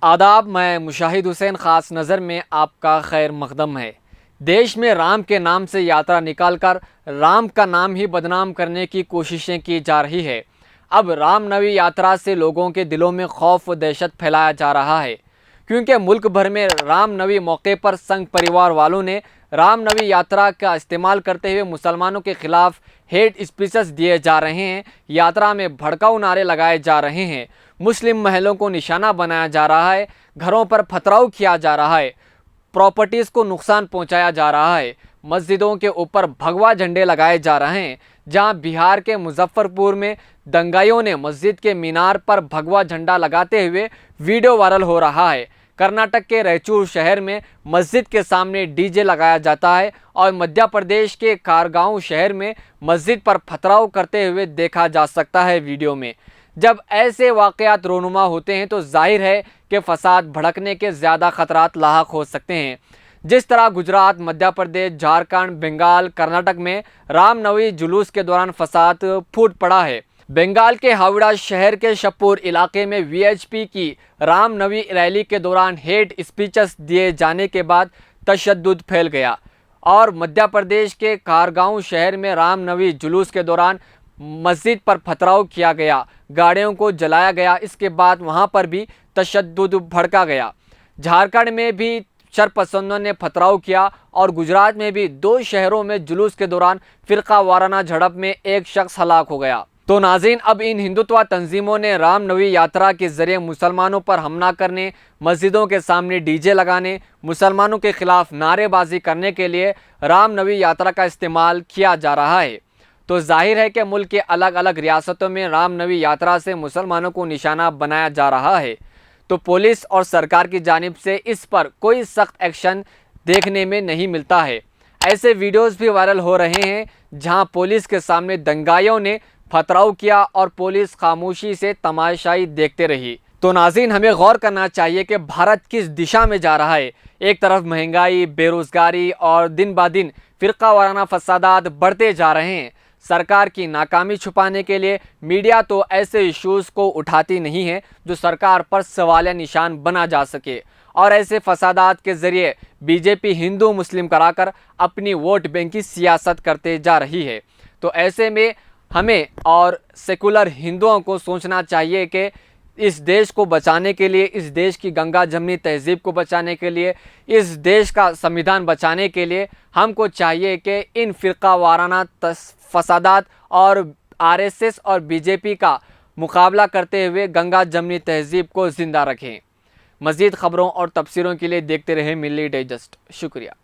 आदाब, मैं मुशाहिद हुसैन ख़ास नज़र में आपका खैर मकदम है। देश में राम के नाम से यात्रा निकालकर राम का नाम ही बदनाम करने की कोशिशें की जा रही है। अब रामनवमी यात्रा से लोगों के दिलों में खौफ व दहशत फैलाया जा रहा है, क्योंकि मुल्क भर में रामनवमी मौके पर संघ परिवार वालों ने रामनवमी यात्रा का इस्तेमाल करते हुए मुसलमानों के खिलाफ हेट स्पीचेस दिए जा रहे हैं। यात्रा में भड़काऊ नारे लगाए जा रहे हैं, मुस्लिम महलों को निशाना बनाया जा रहा है, घरों पर पथराव किया जा रहा है, प्रॉपर्टीज़ को नुकसान पहुंचाया जा रहा है, मस्जिदों के ऊपर भगवा झंडे लगाए जा रहे हैं। जहां बिहार के मुजफ्फरपुर में दंगाइयों ने मस्जिद के मीनार पर भगवा झंडा लगाते हुए वीडियो वायरल हो रहा है। कर्नाटक के रायचूर शहर में मस्जिद के सामने डीजे लगाया जाता है और मध्य प्रदेश के कारगांव शहर में मस्जिद पर पथराव करते हुए देखा जा सकता है वीडियो में। जब ऐसे वाक़यात रोनुमा होते हैं तो जाहिर है कि फसाद भड़कने के ज़्यादा ख़तरात लाहक हो सकते हैं। जिस तरह गुजरात, मध्य प्रदेश, झारखंड, बंगाल, कर्नाटक में रामनवमी जुलूस के दौरान फसाद फूट पड़ा है। बंगाल के हावड़ा शहर के शहपुर इलाके में वीएचपी की रामनवमी रैली के दौरान हेट स्पीचेस दिए जाने के बाद तशद्दुद फैल गया और मध्य प्रदेश के कारगांव शहर में रामनवमी जुलूस के दौरान मस्जिद पर पथराव किया गया, गाड़ियों को जलाया गया। इसके बाद वहां पर भी तशद्दुद भड़का गया। झारखंड में भी शरपसंदों ने पथराव किया और गुजरात में भी 2 शहरों में जुलूस के दौरान फिरका वाराना झड़प में एक शख्स हलाक हो गया। तो नाज़रीन, अब इन हिंदुत्व तंजीमों ने रामनवमी यात्रा के जरिए मुसलमानों पर हमला करने, मस्जिदों के सामने डीजे लगाने, मुसलमानों के खिलाफ नारेबाजी करने के लिए रामनवमी यात्रा का इस्तेमाल किया जा रहा है। तो जाहिर है कि मुल्क के अलग अलग रियासतों में रामनवमी यात्रा से मुसलमानों को निशाना बनाया जा रहा है। तो पुलिस और सरकार की जानिब से इस पर कोई सख्त एक्शन देखने में नहीं मिलता है। ऐसे वीडियोस भी वायरल हो रहे हैं जहां पुलिस के सामने दंगाइयों ने पथराव किया और पुलिस खामोशी से तमाशाई देखते रही। तो नाज़रीन, हमें गौर करना चाहिए कि भारत किस दिशा में जा रहा है। एक तरफ महंगाई, बेरोज़गारी और दिन ब दिन फ़िरका वाराना फसादात बढ़ते जा रहे हैं। सरकार की नाकामी छुपाने के लिए मीडिया तो ऐसे इश्यूज़ को उठाती नहीं है जो सरकार पर सवालिया निशान बना जा सके, और ऐसे फसादात के ज़रिए बीजेपी हिंदू मुस्लिम कराकर अपनी वोट बैंक की सियासत करते जा रही है। तो ऐसे में हमें और सेकुलर हिंदुओं को सोचना चाहिए कि इस देश को बचाने के लिए, इस देश की गंगा जमनी तहजीब को बचाने के लिए, इस देश का संविधान बचाने के लिए हमको चाहिए कि इन फ़िरका वाराना फसादात और आरएसएस और बीजेपी का मुकाबला करते हुए गंगा जमनी तहजीब को ज़िंदा रखें। मज़ीद ख़बरों और तफसीरों के लिए देखते रहें मिल्ली डाइजेस्ट। शुक्रिया।